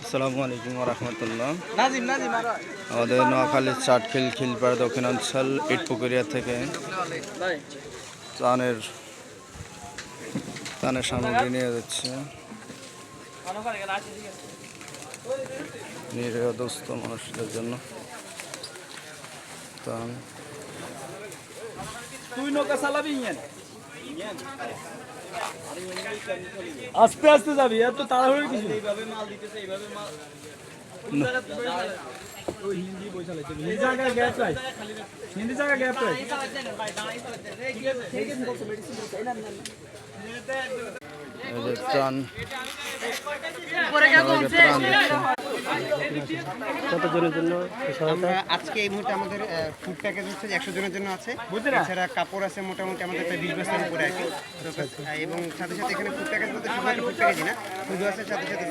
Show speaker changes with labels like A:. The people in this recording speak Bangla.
A: আসসালামু আলাইকুম রহমতুল্লাহ। আমাদের নোয়াখালীর চাটখিল খিলপাড় দক্ষিণাঞ্চল ইটপুকুরিয়া থেকে ত্রাণের সামগ্রী নিয়ে যাচ্ছে নিরীহ দুস্থ মানুষদের জন্য ত্রাণ।
B: আস্তে আস্তে যাবি, এত তাড়াহুড়ো কিছু হিন্দি জায়গা গ্যাপ
A: ত্রাণ
B: কতজনের জন্য
C: আমরা আজকে এই মুহূর্তে আমাদের ফুড প্যাকেজ হচ্ছে 100 জনের জন্য আছে। এছাড়া কাপড় আছে মোটামুটি আমাদের প্রায় 20 বস্তার উপরে আর কি। এবং সাথে সাথে এখানে ফুড প্যাকেজ বলতে শুধুমাত্র ফুড প্যাকেজই না, শুধু আছে সাথে সাথে